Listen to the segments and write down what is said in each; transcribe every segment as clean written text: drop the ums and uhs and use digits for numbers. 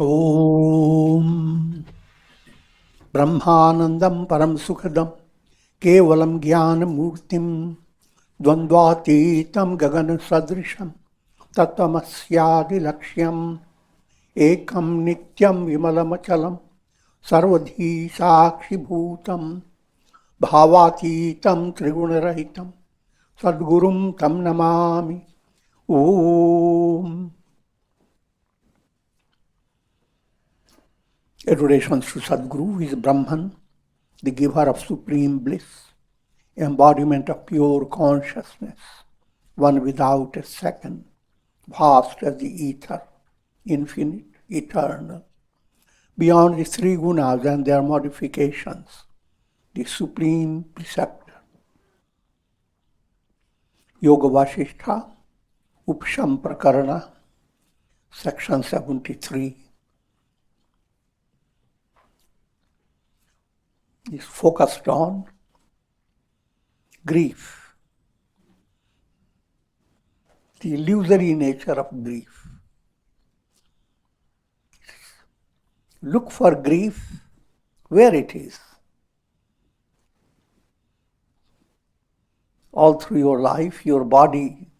Om Brahmanandam Param Sukhadam Kevalam Jnana Murtim Dvandvatitam Gagana Sadrisham Tattvamasyadi Lakshyam Ekam Nityam Vimalamachalam Sarvadhi Sakshi Bhutam Bhavatitam Trigunarahitam Sadgurum Tam Namami Om. Adorations to Sadguru, who is Brahman, the giver of supreme bliss, embodiment of pure consciousness, one without a second, vast as the ether, infinite, eternal, beyond the three gunas and their modifications, the supreme preceptor. Yoga Vasistha, Upashama Prakarana, section 73. Is focused on grief, the illusory nature of grief. Look for grief where it is. All through your life, your body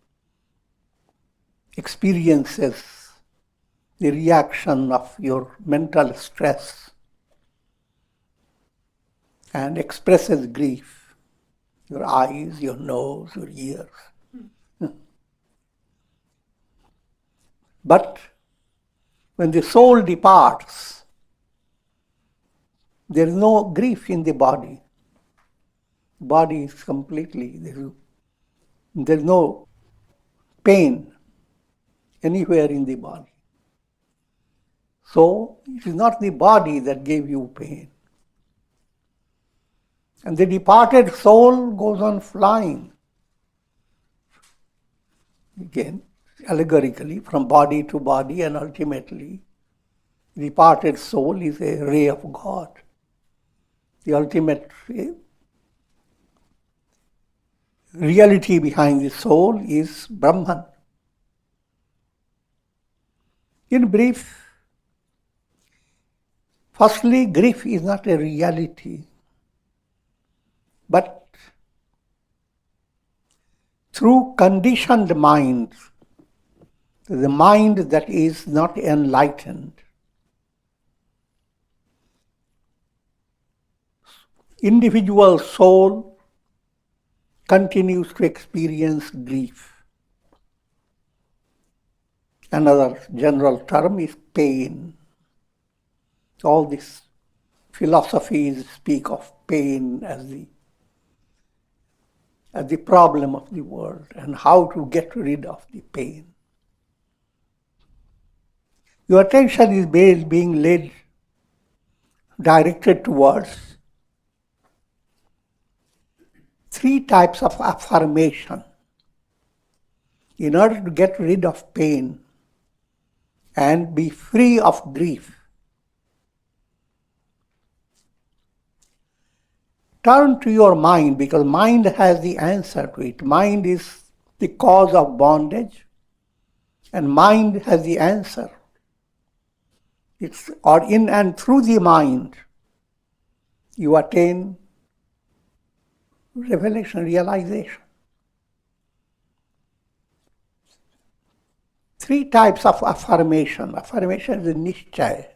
experiences the reaction of your mental stress and expresses grief. Your eyes, your nose, your ears. But when the soul departs, there is no grief in the body. Body is completely, there is no pain anywhere in the body. So it is not the body that gave you pain. And the departed soul goes on flying, again, allegorically, from body to body, and ultimately, the departed soul is a ray of God. The ultimate reality behind the soul is Brahman. In brief, firstly, grief is not a reality. But through conditioned mind, the mind that is not enlightened, individual soul continues to experience grief. Another general term is pain. All these philosophies speak of pain as the problem of the world and how to get rid of the pain. Your attention is being directed towards three types of affirmation in order to get rid of pain and be free of grief. Turn to your mind, because mind has the answer to it. Mind is the cause of bondage, and mind has the answer. In and through the mind, you attain revelation, realization. Three types of affirmation. Affirmation is a nischaya.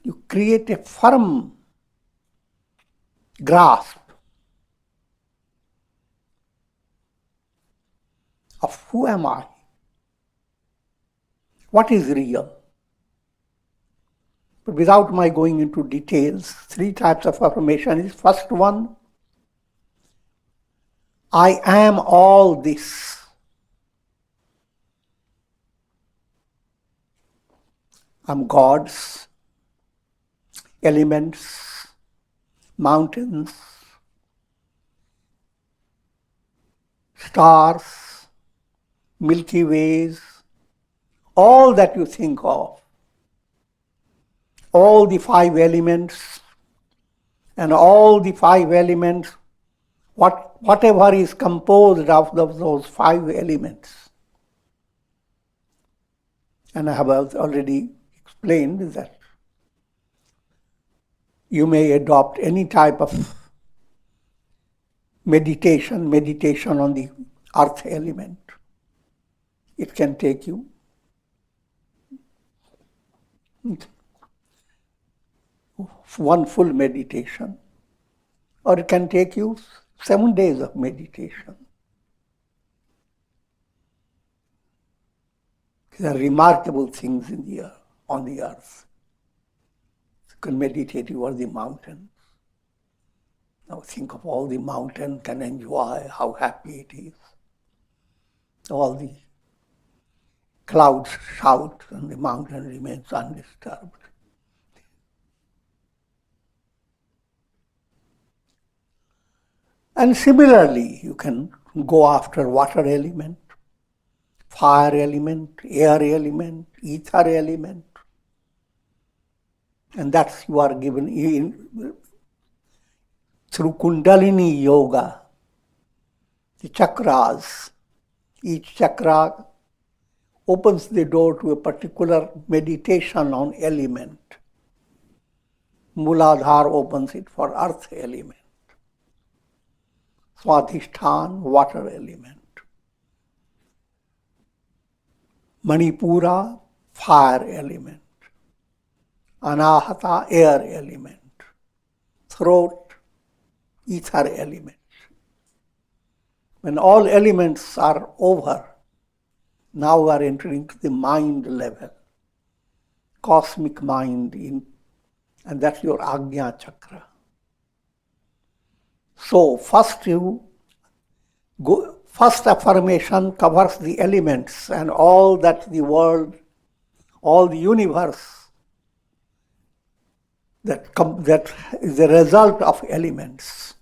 You create a firm grasp of who am I? What is real? But without my going into details, three types of affirmation is, first one, I am all this. I'm gods, elements, mountains, stars, Milky Ways, all that you think of, all the five elements, and all the five elements, whatever is composed of those five elements. And I have already explained that you may adopt any type of meditation on the earth element. It can take you one full meditation, or it can take you 7 days of meditation. These are remarkable things on the earth. You can meditate over the mountains. Now think of all the mountain can enjoy how happy it is. All the clouds shout and the mountain remains undisturbed. And similarly, you can go after water element, fire element, air element, ether element. And that's you are given through Kundalini Yoga, the chakras. Each chakra opens the door to a particular meditation on element. Muladhara opens it for earth element. Swadhisthana, water element. Manipura, fire element. Anahata, air element. Throat, ether element. When all elements are over, now we are entering the mind level, cosmic mind, and that's your Ajna chakra. So first affirmation covers the elements and all that the world, all the universe that is the result of elements.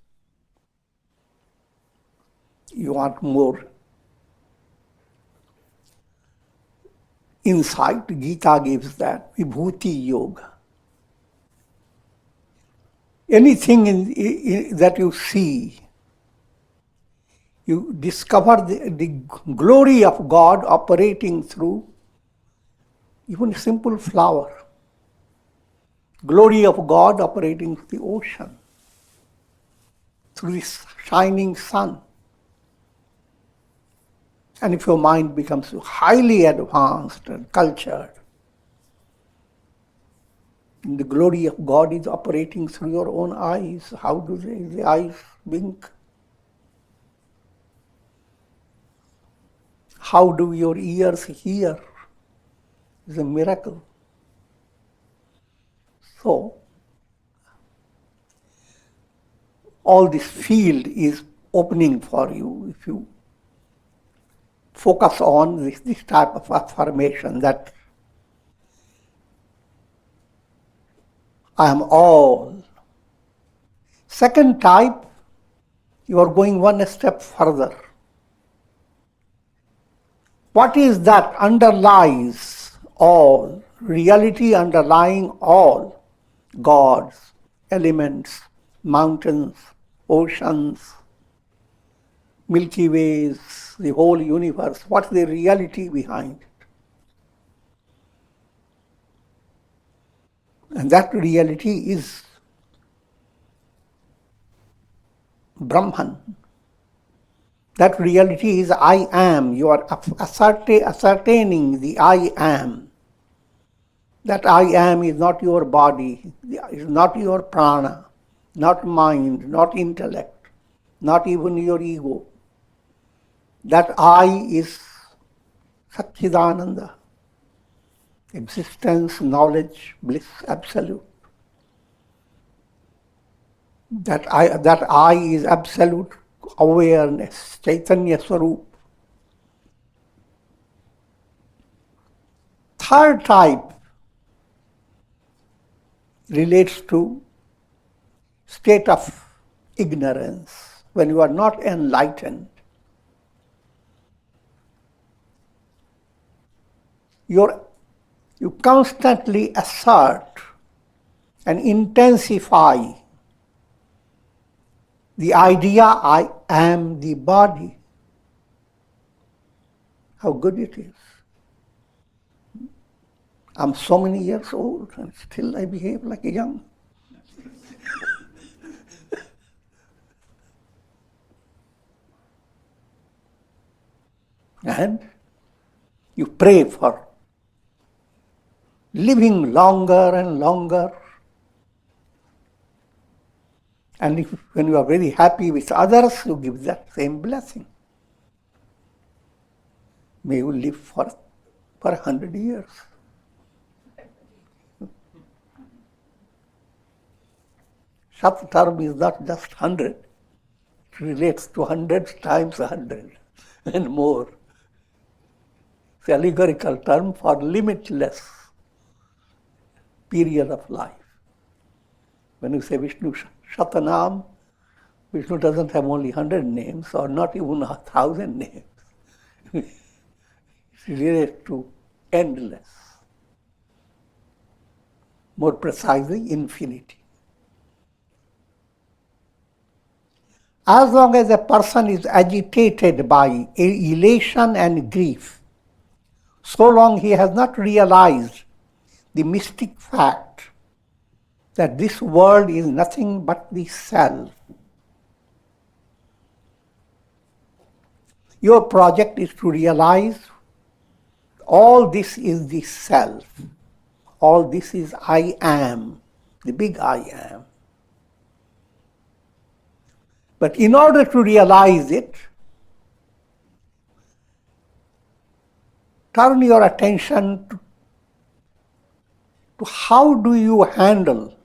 You want more insight, Gita gives that, Vibhuti Yoga. Anything that you see, you discover the glory of God operating through even a simple flower. Glory of God operating through the ocean, through the shining sun. And if your mind becomes highly advanced and cultured, the glory of God is operating through your own eyes. How do the eyes blink? How do your ears hear? It's a miracle. So, all this field is opening for you if you focus on this type of affirmation that I am all. Second type, you are going one step further. What is that underlies all? Reality underlying all. Gods, elements, mountains, oceans, Milky Ways, the whole universe. What's the reality behind it? And that reality is Brahman. That reality is I am. You are ascertaining the I am. That I am is not your body, is not your prana, not mind, not intellect, not even your ego. That I is Satchidananda. Existence, knowledge, bliss, absolute. That I is absolute awareness, Chaitanya Swarup. Third type relates to state of ignorance, when you are not enlightened. You constantly assert and intensify the idea I am the body. How good it is. I'm so many years old and still I behave like a young. And you pray for living longer and longer. And when you are very happy with others, you give that same blessing. May you live for 100 years. Sat term is not just 100. It relates to 100 times 100 and more. It's an allegorical term for limitless period of life. When you say Vishnu Shatanam, Vishnu doesn't have only 100 names or not even 1,000 names. It's related to endless. More precisely, infinity. As long as a person is agitated by elation and grief, so long he has not realized the mystic fact that this world is nothing but the self. Your project is to realize all this is the self. All this is I am, the big I am. But in order to realize it, turn your attention to how do you handle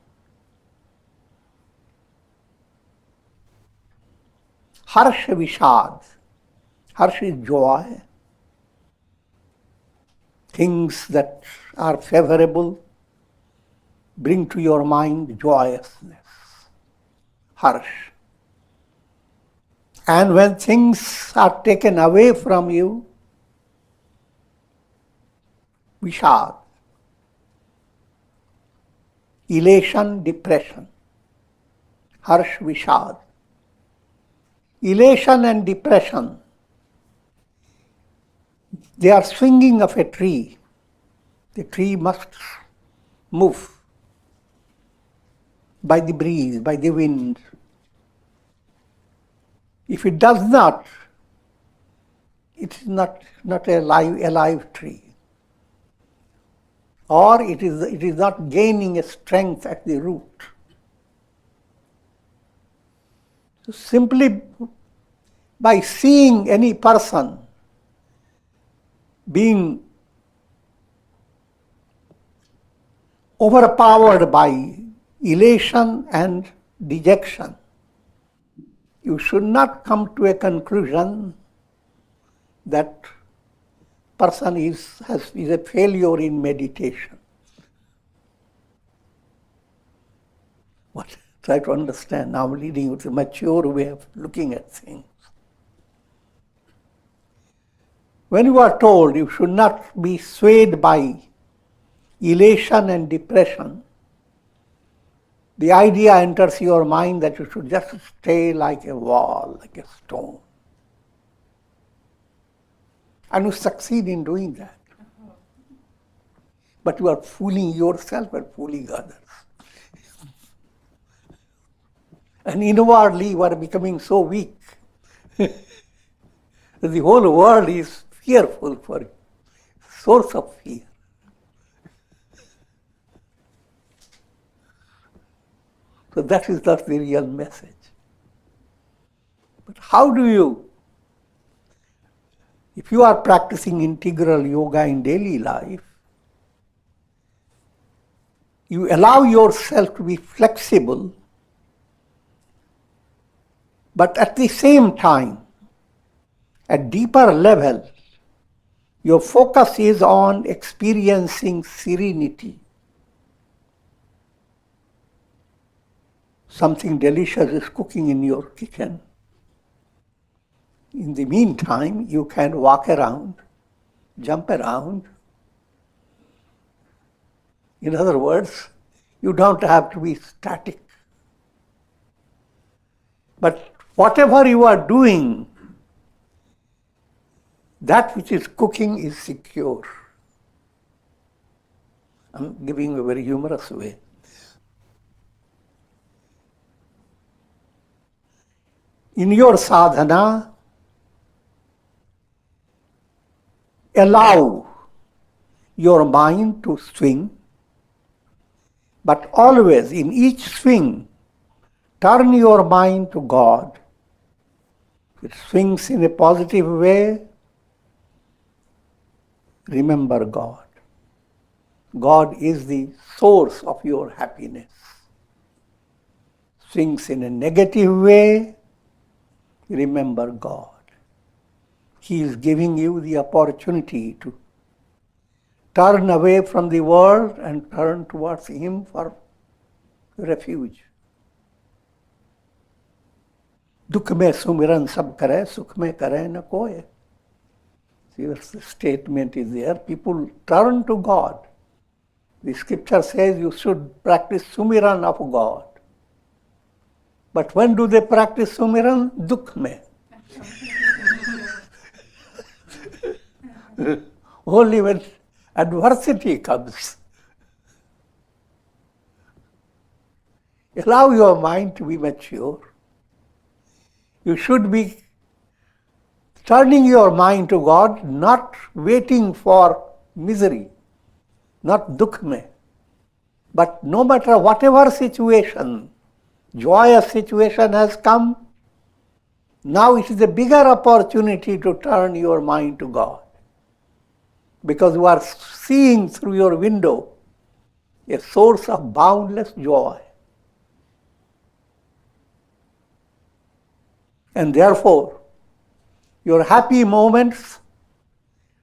harsha vishad. Harsha is joy, things that are favorable bring to your mind joyousness, harsh. And when things are taken away from you, vishad, elation, depression, harsh, vishad. Elation and depression, they are swinging of a tree. The tree must move by the breeze, by the wind. If it does not, it is not a alive tree. Or it is not gaining a strength at the root. So simply by seeing any person being overpowered by elation and dejection, you should not come to a conclusion that person is a failure in meditation. What? Try to understand. Now I'm leading you to a mature way of looking at things. When you are told you should not be swayed by elation and depression, the idea enters your mind that you should just stay like a wall, like a stone. And you succeed in doing that. But you are fooling yourself and fooling others. And inwardly you are becoming so weak that the whole world is fearful for you. Source of fear. So that is not the real message. But how do you, if you are practicing integral yoga in daily life, you allow yourself to be flexible, but at the same time, at deeper level, your focus is on experiencing serenity. Something delicious is cooking in your kitchen. In the meantime, you can walk around, jump around. In other words, you don't have to be static. But whatever you are doing, that which is cooking is secure. I'm giving a very humorous way. In your sadhana, allow your mind to swing, but always in each swing, turn your mind to God. It swings in a positive way, remember God. God is the source of your happiness. Swings in a negative way, remember God. He is giving you the opportunity to turn away from the world and turn towards Him for refuge. दुख में सुमिरन सब करे, सुख में करे न कोय. See, the statement is there. People turn to God. The scripture says you should practice sumiran of God. But when do they practice sumiran? Dukh mein. Only when adversity comes. Allow your mind to be mature. You should be turning your mind to God, not waiting for misery, not dukh mein. But no matter whatever situation, joyous situation has come, now it is a bigger opportunity to turn your mind to God. Because you are seeing through your window a source of boundless joy. And therefore, your happy moments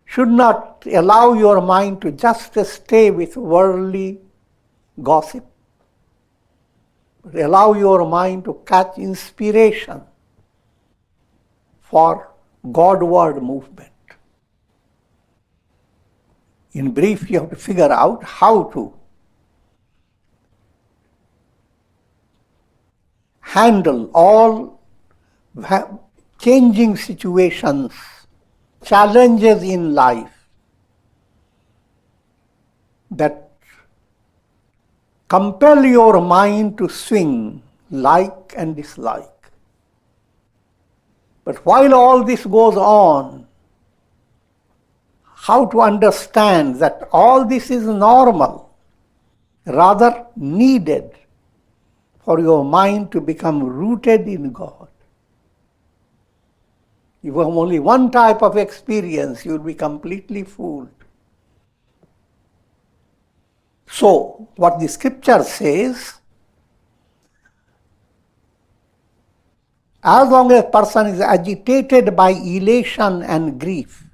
should not allow your mind to just stay with worldly gossip, but allow your mind to catch inspiration for Godward movement. In brief, you have to figure out how to handle all changing situations, challenges in life that compel your mind to swing like and dislike. But while all this goes on, how to understand that all this is normal, rather needed for your mind to become rooted in God. If you have only one type of experience, you will be completely fooled. So, what the scripture says, as long as a person is agitated by elation and grief,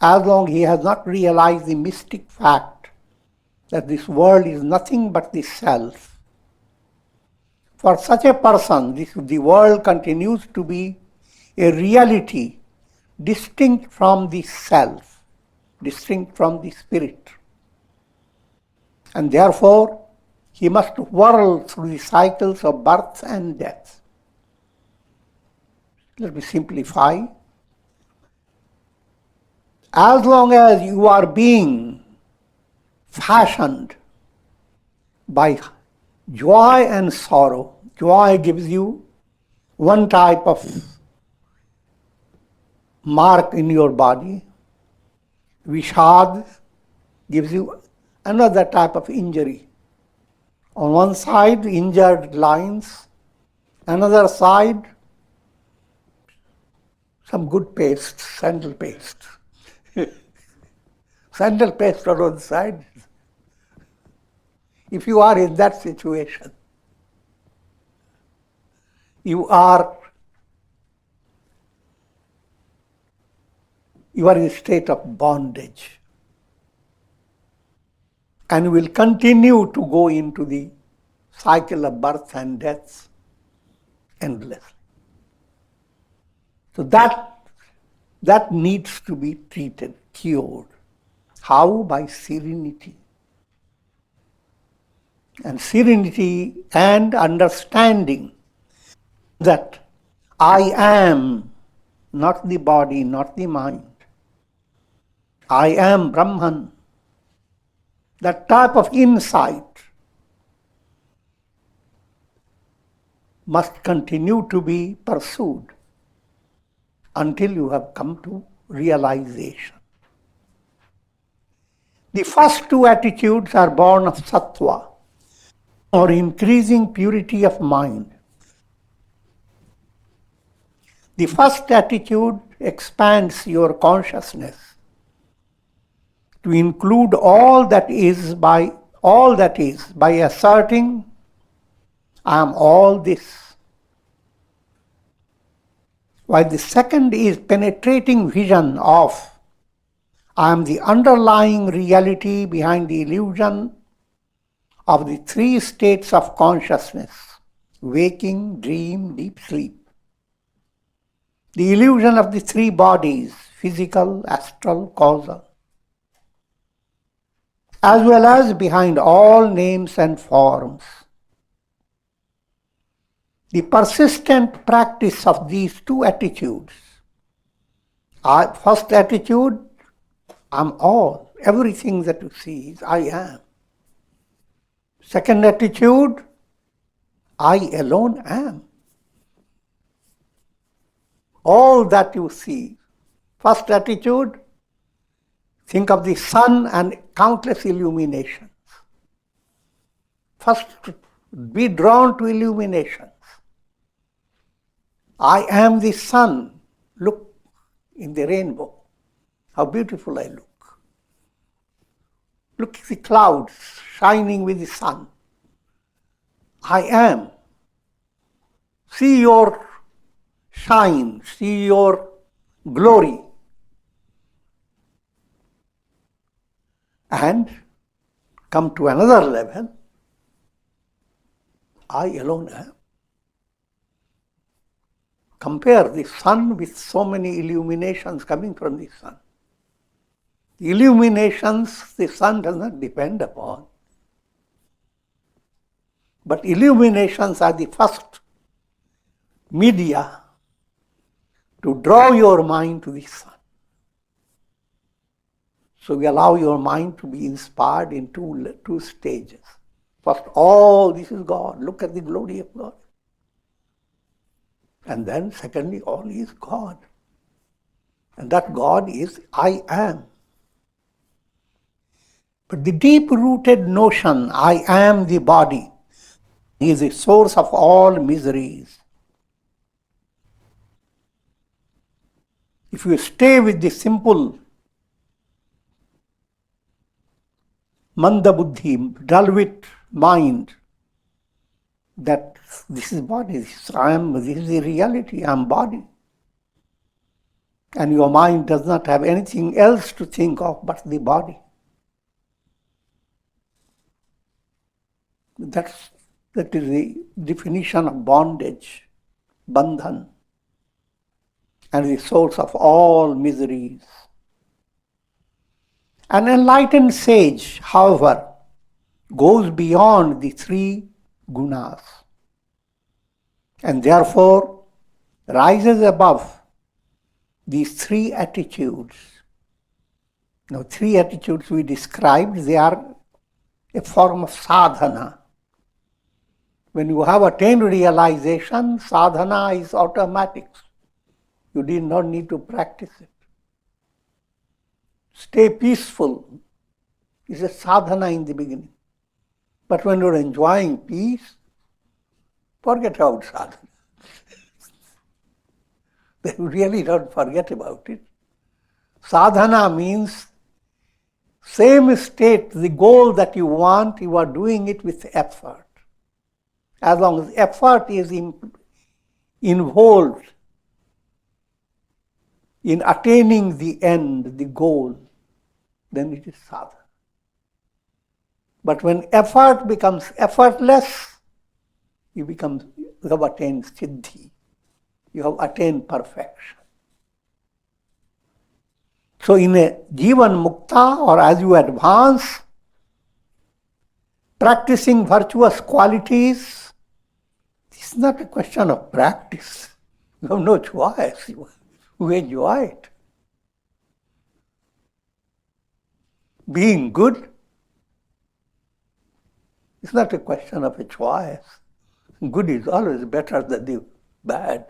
as long as he has not realized the mystic fact that this world is nothing but the self, for such a person, the world continues to be a reality distinct from the self, distinct from the spirit. And therefore, he must whirl through the cycles of birth and death. Let me simplify. As long as you are being fashioned by joy and sorrow, joy gives you one type of mark in your body. Vishad gives you another type of injury. On one side, injured lines. Another side, some good paste, sandal paste. Sandal paste on one side. If you are in that situation, you are in a state of bondage and will continue to go into the cycle of birth and death endlessly. So that needs to be treated, cured. How? By serenity. And serenity and understanding that I am not the body, not the mind. I am Brahman. That type of insight must continue to be pursued until you have come to realization. The first two attitudes are born of sattva, or increasing purity of mind. The first attitude expands your consciousness to include all that is by asserting, I am all this. While the second is penetrating vision of, I am the underlying reality behind the illusion of the three states of consciousness: waking, dream, deep sleep. The illusion of the three bodies, physical, astral, causal, as well as behind all names and forms. The persistent practice of these two attitudes. First attitude, I'm all. Everything that you see is I am. Second attitude, I alone am. All that you see. First attitude, think of the sun and countless illuminations. First, be drawn to illuminations. I am the sun. Look in the rainbow. How beautiful I look. Look at the clouds shining with the sun. I am. See your shine. See your glory. And come to another level. I alone am. Compare the sun with so many illuminations coming from the sun. The illuminations the sun does not depend upon. But illuminations are the first media to draw your mind to the sun. So we allow your mind to be inspired in two stages. First, all this is God. Look at the glory of God. And then secondly, all is God. And that God is I am. But the deep-rooted notion, I am the body, is the source of all miseries. If you stay with the simple manda buddhi, dull-wit mind, that this is body, this is the reality, I am body. And your mind does not have anything else to think of but the body. That is the definition of bondage, bandhan, and the source of all miseries. An enlightened sage, however, goes beyond the three gunas and therefore rises above these three attitudes. Now, three attitudes we described, they are a form of sadhana. When you have attained realization, sadhana is automatic. You did not need to practice it. Stay peaceful is a sadhana in the beginning. But when you're enjoying peace, forget about sadhana. They really don't forget about it. Sadhana means same state, the goal that you want, you are doing it with effort. As long as effort is involved in attaining the end, the goal, then it is sadhana. But when effort becomes effortless, you have attained siddhi. You have attained perfection. So in a Jivan Mukta, or as you advance, practicing virtuous qualities, it's not a question of practice. You have no choice. You enjoy it. Being good It's not a question of a choice. Good is always better than the bad.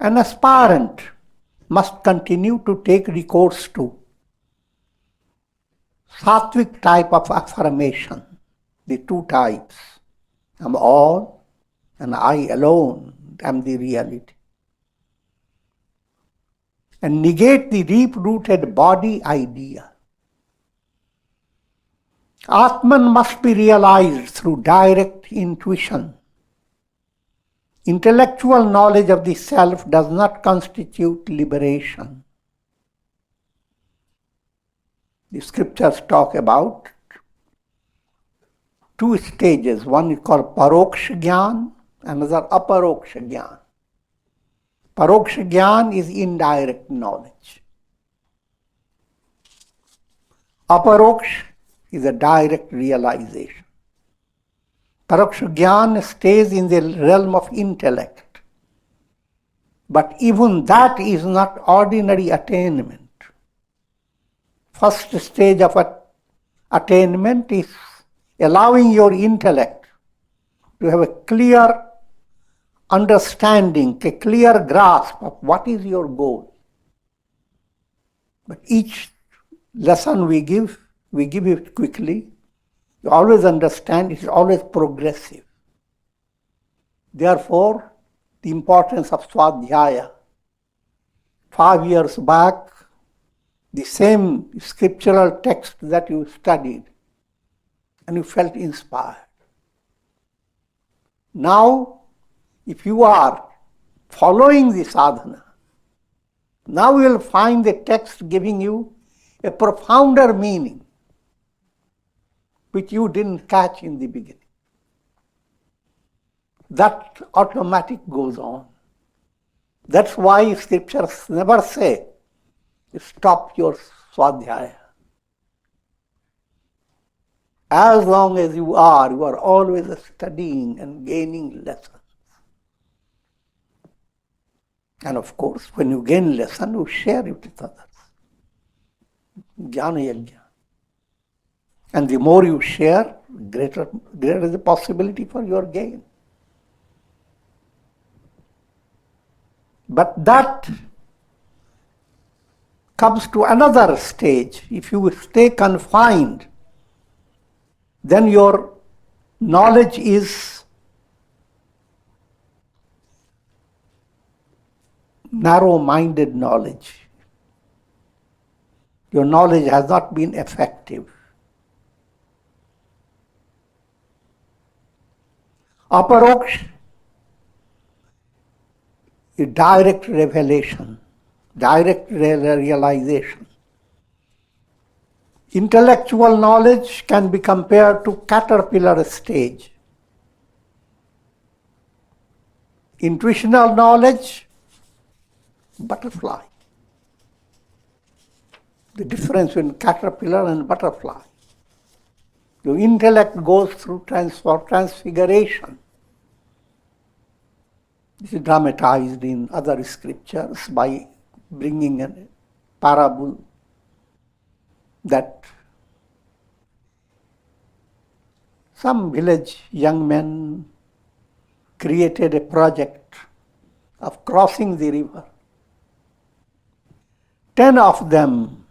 An aspirant must continue to take recourse to sattvic type of affirmation, the two types. I'm all and I alone am the reality. And negate the deep-rooted body idea. Atman must be realized through direct intuition. Intellectual knowledge of the self does not constitute liberation. The scriptures talk about two stages. One is called Paroksha Jnana, another Aparoksha Jnana. Paroksha Jnana is indirect knowledge. Aparoksha is a direct realization. Paroksha Jnana stays in the realm of intellect. But even that is not ordinary attainment. First stage of attainment is allowing your intellect to have a clear understanding, a clear grasp of what is your goal. But each lesson we give it quickly. You always understand it is always progressive. Therefore, the importance of Swadhyaya. 5 years back, the same scriptural text that you studied and you felt inspired. Now, if you are following the sadhana, now you will find the text giving you a profounder meaning which you didn't catch in the beginning. That automatic goes on. That's why scriptures never say, stop your swadhyaya. As long as you are always studying and gaining lessons. And of course, when you gain lesson, you share it with others. Jnana yajna. And the more you share, greater is the possibility for your gain. But that comes to another stage. If you stay confined, then your knowledge is narrow-minded knowledge. Your knowledge has not been effective. Aparoksha is direct revelation, direct realization. Intellectual knowledge can be compared to caterpillar stage. Intuitional knowledge, butterfly. The difference between caterpillar and butterfly. Your intellect goes through transfiguration. This is dramatized in other scriptures by bringing a parable that some village young men created a project of crossing the river. 10 of them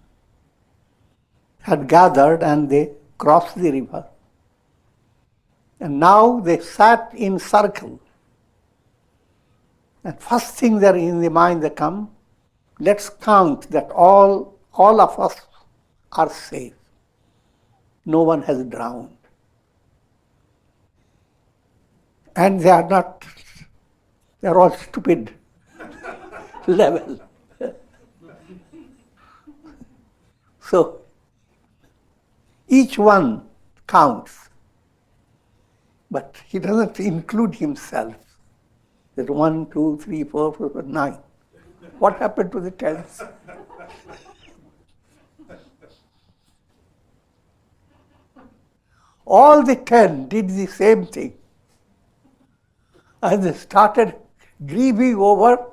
had gathered and they crossed the river. And now they sat in circle. And first thing that in the mind that come, let's count that all of us are safe. No one has drowned. And they are not, they are all stupid level. So, each one counts. But he doesn't include himself. That 1, 2, 3, 4, 5, 9. What happened to the 10th? All the 10 did the same thing. And they started grieving over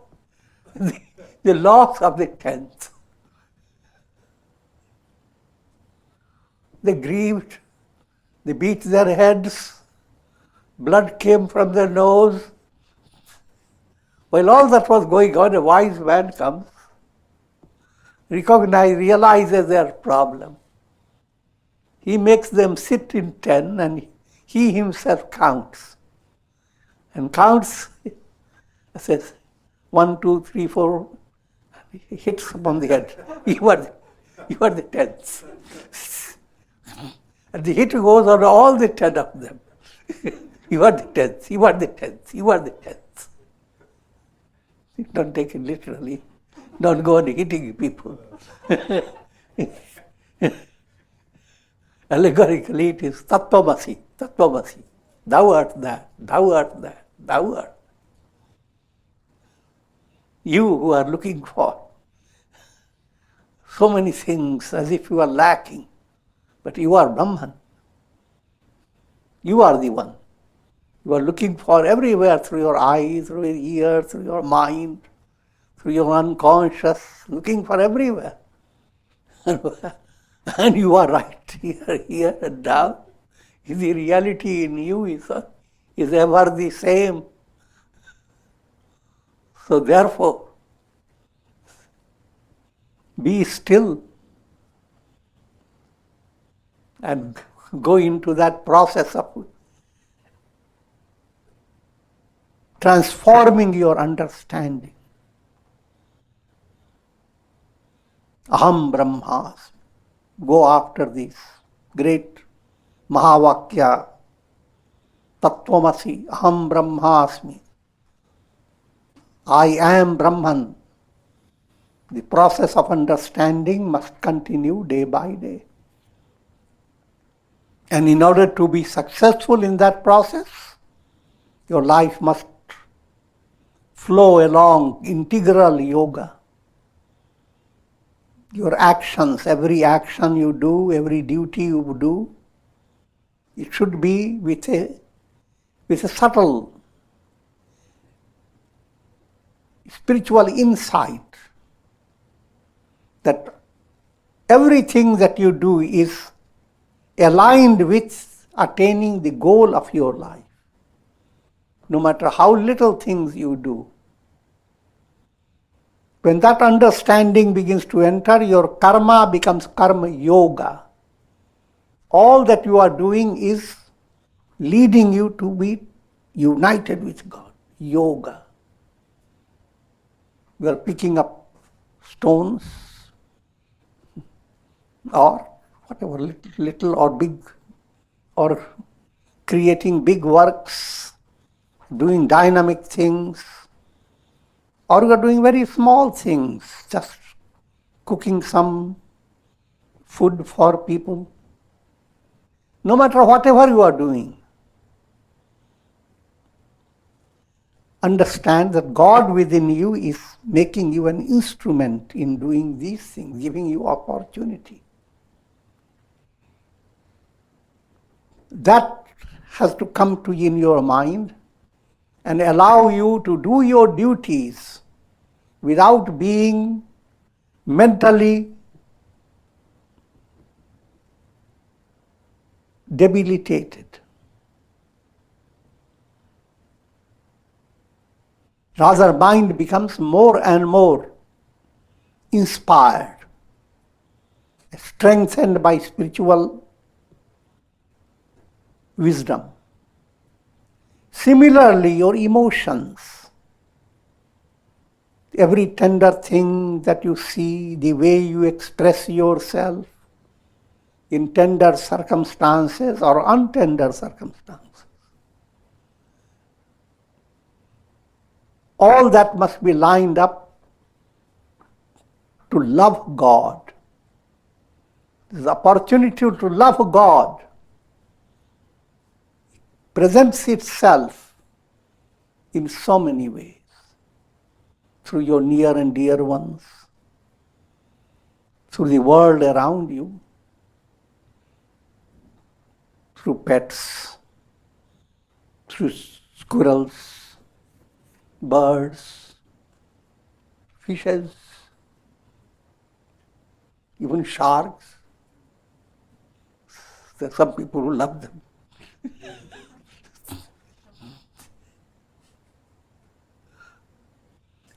the loss of the tenth. They grieved, they beat their heads, blood came from their nose. While all that was going on, a wise man comes, realizes their problem. He makes them sit in 10 and he himself counts. And counts, says 1, 2, 3, 4, he hits upon the head. You are the 10th. And the hit goes on all the 10 of them. You are the 10th, you are the 10th, you are the 10th. Don't take it literally. Don't go on hitting people. Allegorically, it is tattvamasi, tattvamasi. Thou art that, thou art that, thou art. You who are looking for so many things as if you are lacking, but you are Brahman. You are the one. You are looking for everywhere through your eyes, through your ears, through your mind, through your unconscious, looking for everywhere. And you are right here and now. The reality in you is ever the same. So therefore, be still and go into that process of transforming your understanding. Aham Brahmasmi. Go after this great Mahavakya, Tattvamasi, Aham Brahmasmi. I am Brahman. The process of understanding must continue day by day. And in order to be successful in that process, your life must flow along integral yoga. Your actions, every action you do, every duty you do, it should be with a subtle spiritual insight that everything that you do is aligned with attaining the goal of your life. No matter how little things you do. When that understanding begins to enter, your karma becomes karma yoga. All that you are doing is leading you to be united with God. Yoga. You are picking up stones or whatever, little or big, or creating big works, doing dynamic things, or you are doing very small things, just cooking some food for people. No matter whatever you are doing, understand that God within you is making you an instrument in doing these things, giving you opportunity. That has to come to in your mind and allow you to do your duties without being mentally debilitated. Rather, mind becomes more and more inspired, strengthened by spiritual wisdom. Similarly, your emotions, every tender thing that you see, the way you express yourself in tender circumstances or untender circumstances, all that must be lined up to love God. This opportunity to love God presents itself in so many ways. Through your near and dear ones, through the world around you, through pets, through squirrels, birds, fishes, even sharks. There are some people who love them.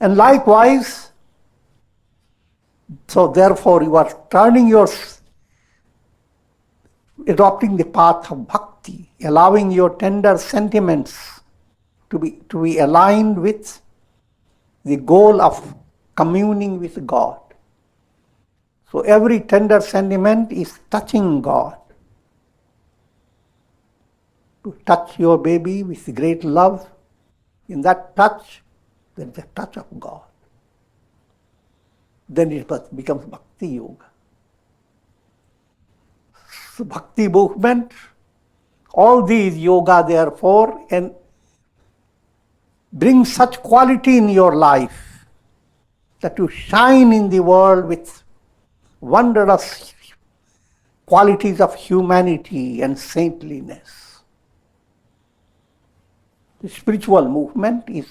And likewise, so therefore you are adopting the path of bhakti, allowing your tender sentiments to be aligned with the goal of communing with God. So every tender sentiment is touching God. To touch your baby with great love, in that touch, there is a touch of God. Then it becomes Bhakti Yoga. So Bhakti movement, all these yoga therefore, and bring such quality in your life that you shine in the world with wondrous qualities of humanity and saintliness. The spiritual movement is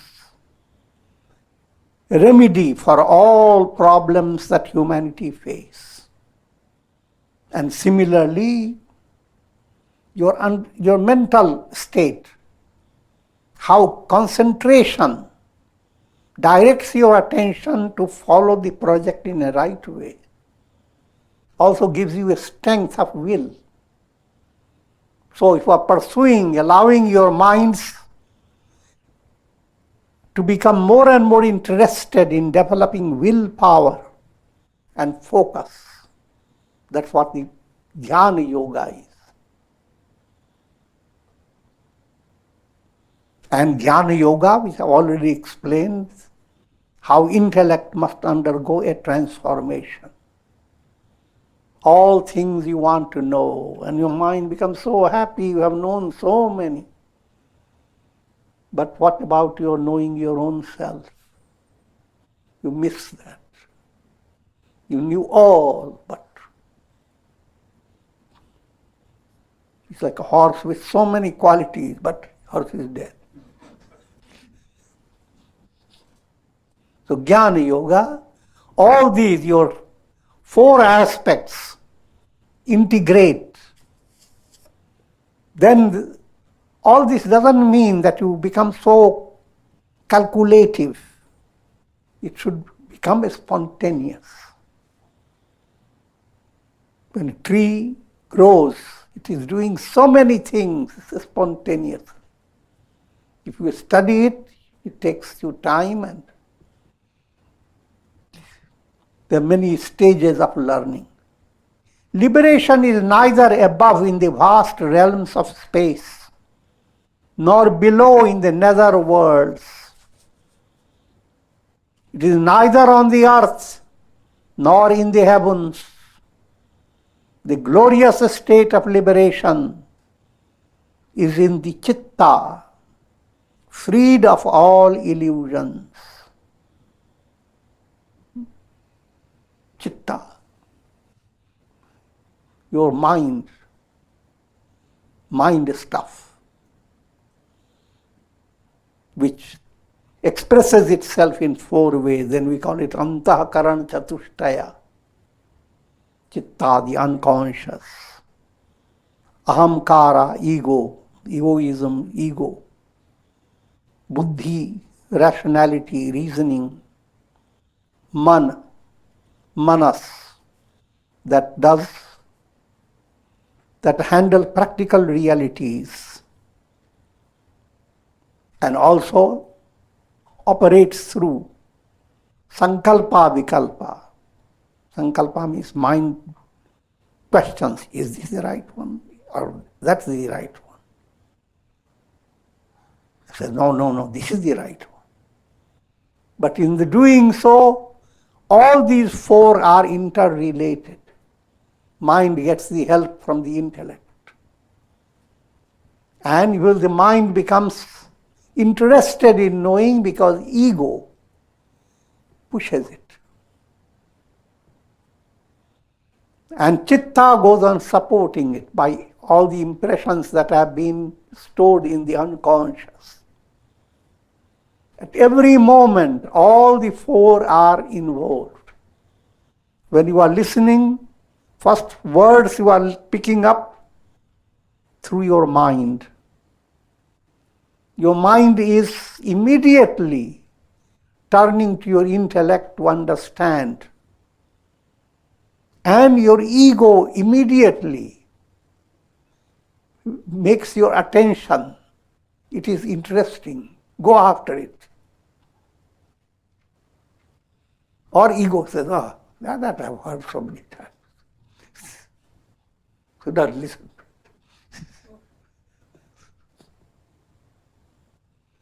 a remedy for all problems that humanity face. And similarly, your mental state, how concentration directs your attention to follow the project in a right way, also gives you a strength of will. So if you are pursuing, allowing your minds to become more and more interested in developing willpower and focus, that's what the Jnana Yoga is. And Jnana Yoga, which I already explained, how intellect must undergo a transformation. All things you want to know, and your mind becomes so happy, you have known so many. But what about your knowing your own self? You miss that. You knew all, but it's like a horse with so many qualities, but horse is dead. So Jnana Yoga, all these, your 4 aspects integrate. Then all this doesn't mean that you become so calculative. It should become spontaneous. When a tree grows, it is doing so many things, it's spontaneous. If you study it, it takes you time, and there are many stages of learning. Liberation is neither above in the vast realms of space, nor below in the nether worlds. It is neither on the earth, nor in the heavens. The glorious state of liberation is in the chitta, freed of all illusions. Chitta, your mind stuff, which expresses itself in 4 ways. Then we call it Antahakaran Chatushtaya. Chitta, the unconscious. Ahamkara, ego, egoism, ego. Buddhi, rationality, reasoning. Manas, that handle practical realities and also operates through sankalpa vikalpa. Sankalpa means mind questions, is this the right one or that's the right one? It says, no, this is the right one. But in the doing so, all these 4 are interrelated. Mind gets the help from the intellect. And the mind becomes interested in knowing because ego pushes it. And chitta goes on supporting it by all the impressions that have been stored in the unconscious. At every moment, all the four are involved. When you are listening, first words you are picking up through your mind. Your mind is immediately turning to your intellect to understand. And your ego immediately makes your attention. It is interesting. Go after it. Or ego says, that I've heard so many times. So don't listen.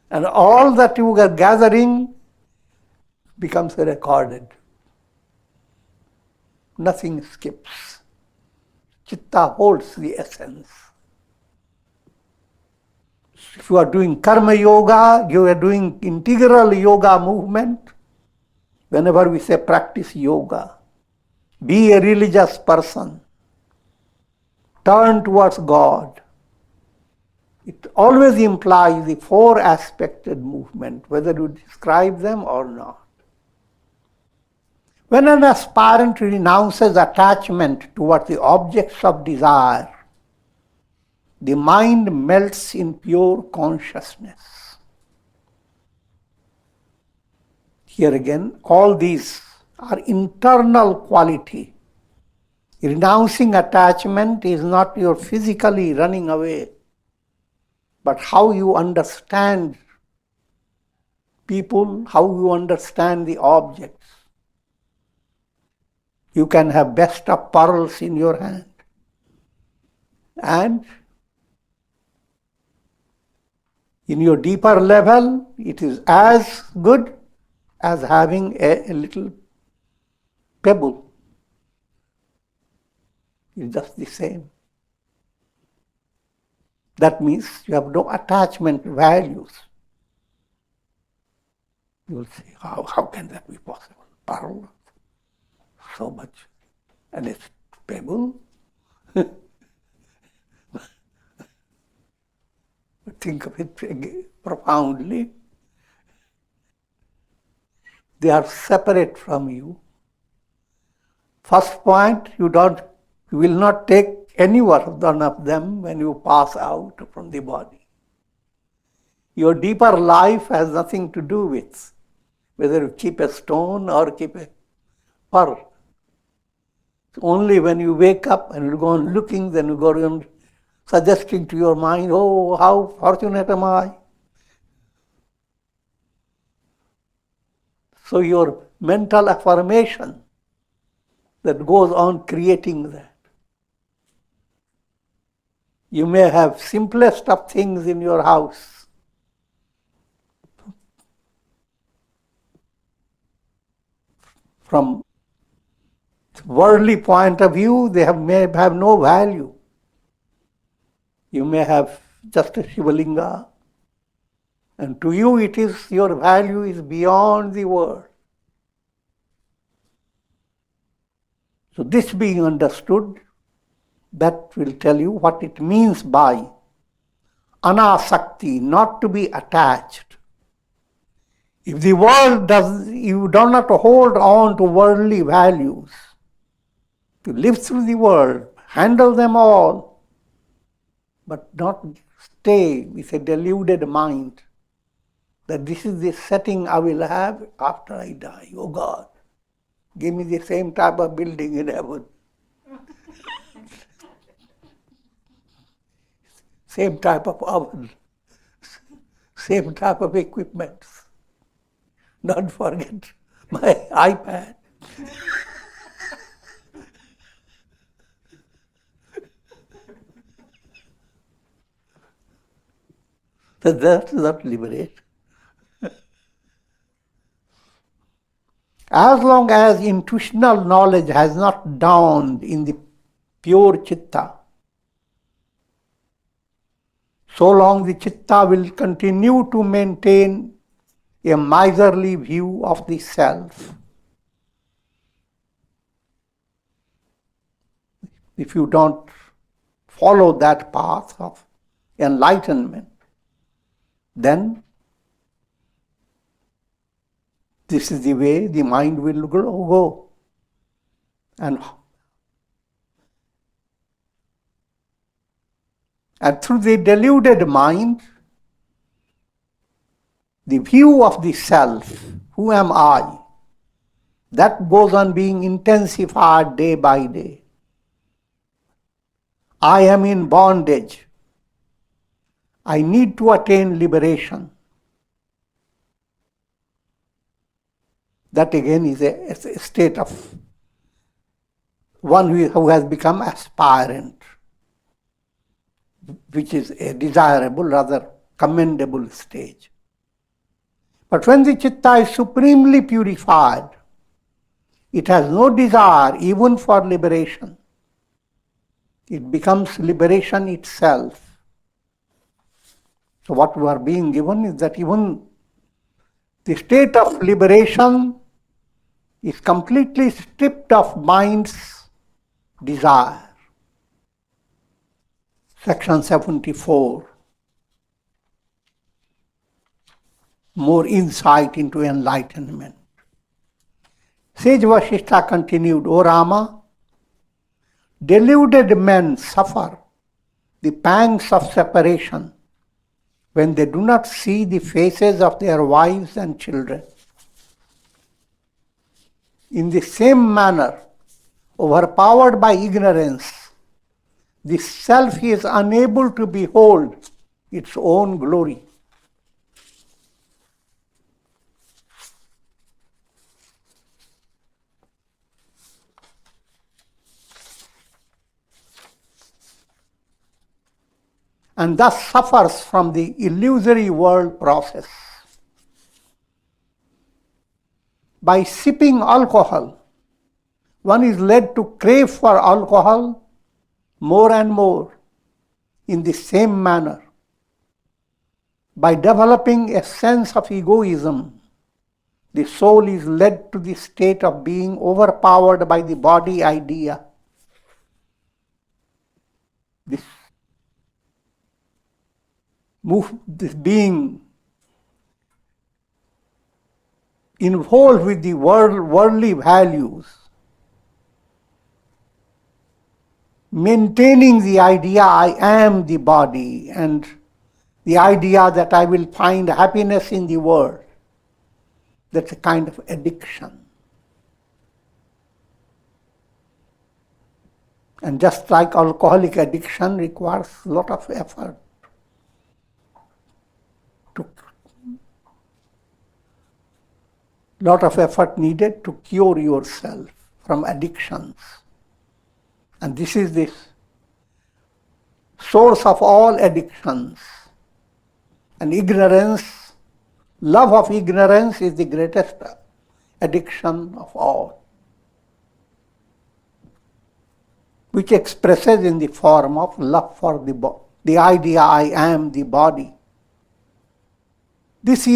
And all that you are gathering becomes recorded. Nothing skips. Chitta holds the essence. If you are doing karma yoga, you are doing integral yoga movement. Whenever we say practice yoga, be a religious person, turn towards God. It always implies the four-aspected movement, whether you describe them or not. When an aspirant renounces attachment towards the objects of desire, the mind melts in pure consciousness. Here again, all these are internal quality. Renouncing attachment is not your physically running away, but how you understand people, how you understand the objects. You can have best of pearls in your hand, and in your deeper level, it is as good as having a little pebble. It's just the same. That means you have no attachment values. You will say, how can that be possible? Pearl, so much, and it's pebble. Think of it profoundly. They are separate from you. First point, you will not take any one of them when you pass out from the body. Your deeper life has nothing to do with whether you keep a stone or keep a pearl. It's only when you wake up and you go on looking, then you go on suggesting to your mind, oh, how fortunate am I. So your mental affirmation that goes on creating that. You may have simplest of things in your house. From worldly point of view, they may have no value. You may have just a Shivalinga, and to you it is, your value is beyond the world. So this being understood, that will tell you what it means by anasakti, not to be attached. If the world you do not hold on to worldly values, to live through the world, handle them all, but not stay with a deluded mind that this is the setting I will have after I die. Oh God, give me the same type of building in heaven. Same type of oven, same type of equipment. Don't forget my iPad. So that does not liberate. As long as intuitional knowledge has not dawned in the pure chitta, so long the chitta will continue to maintain a miserly view of the self. If you don't follow that path of enlightenment, then this is the way the mind will go. And through the deluded mind, the view of the self, who am I, that goes on being intensified day by day. I am in bondage. I need to attain liberation. That again is a state of one who has become aspirant, which is a desirable, rather commendable stage. But when the chitta is supremely purified, it has no desire even for liberation. It becomes liberation itself. So what we are being given is that even the state of liberation is completely stripped of mind's desire. Section 74. More insight into enlightenment. Sage Vasistha continued, O Rama, deluded men suffer the pangs of separation when they do not see the faces of their wives and children. In the same manner, overpowered by ignorance, the self is unable to behold its own glory. And thus suffers from the illusory world process. By sipping alcohol, one is led to crave for alcohol more and more in the same manner. By developing a sense of egoism, the soul is led to the state of being overpowered by the body idea. This being involved with the worldly values, maintaining the idea I am the body and the idea that I will find happiness in the world. That's a kind of addiction. And just like alcoholic addiction requires a lot of effort, needed to cure yourself from addictions. And this is the source of all addictions. And ignorance, love of ignorance is the greatest addiction of all, which expresses in the form of love for the idea I am the body. This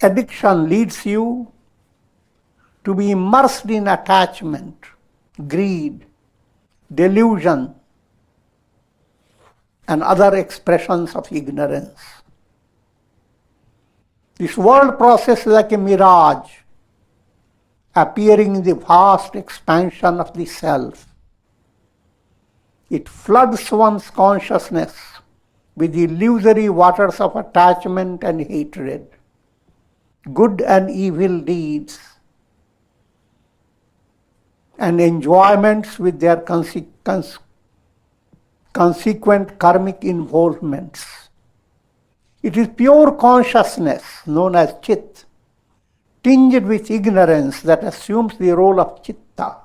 addiction leads you to be immersed in attachment, greed, delusion, and other expressions of ignorance. This world process is like a mirage, appearing in the vast expansion of the self. It floods one's consciousness with the illusory waters of attachment and hatred, good and evil deeds, and enjoyments with their consequent karmic involvements. It is pure consciousness, known as chitta, tinged with ignorance that assumes the role of chitta.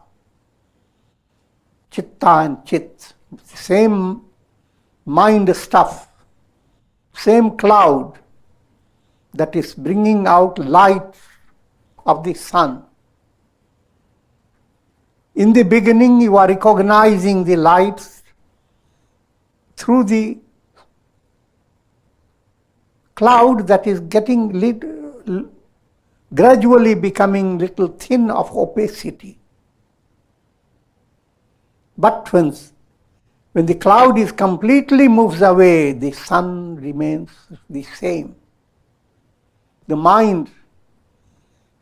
Chitta and chit, same mind stuff, same cloud that is bringing out light of the sun. In the beginning, you are recognizing the lights through the cloud that is getting gradually becoming little thin of opacity. But when the cloud is completely moves away, the sun remains the same. The mind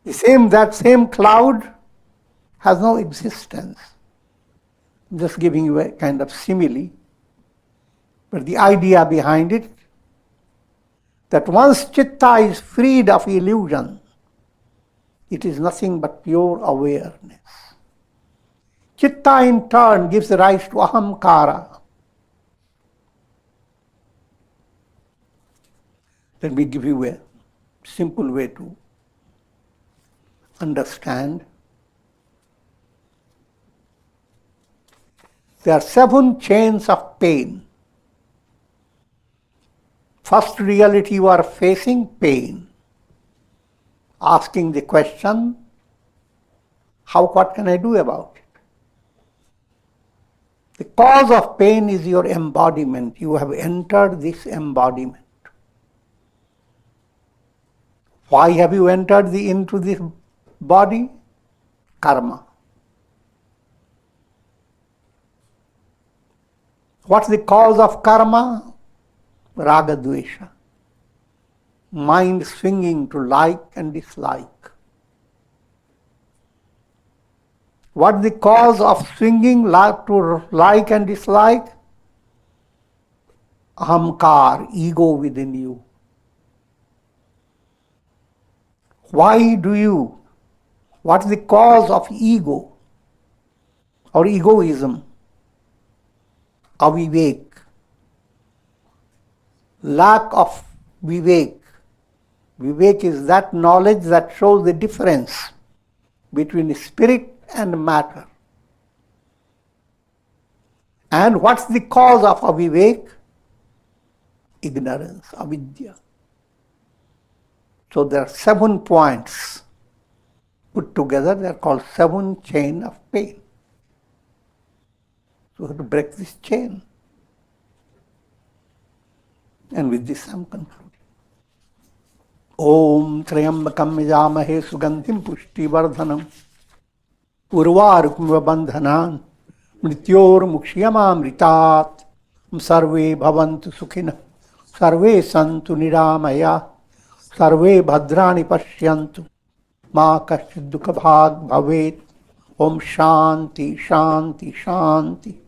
That same cloud has no existence. I'm just giving you a kind of simile. But the idea behind it, that once chitta is freed of illusion, it is nothing but pure awareness. Chitta in turn gives rise to ahamkara. Let me give you a simple way to understand. There are 7 chains of pain. First reality you are facing, pain. Asking the question, what can I do about it? The cause of pain is your embodiment. You have entered this embodiment. Why have you entered into this body? Karma. What's the cause of karma? Raga dvesha. Mind swinging to like and dislike. What's the cause of swinging to like and dislike? Ahamkar, ego within you. What's the cause of ego or egoism? Avivek. Lack of vivek. Vivek is that knowledge that shows the difference between spirit and matter. And what's the cause of avivek? Ignorance, avidya. So there are 7 points put together. They are called 7 chain of pain. So we have to break this chain. And with this I am concluding. Om Trayambakam Yajamahe Sugandhim Pushti Vardhanam Urvarukmiva Bandhanan Mrityor Mukshiyamamritat Sarve Bhavantu Sukhina Sarve Santu Niramaya Sarve Bhadrani Pashyantu Ma Kashchid Dukha Bhag Bhavet Om Shanti Shanti Shanti.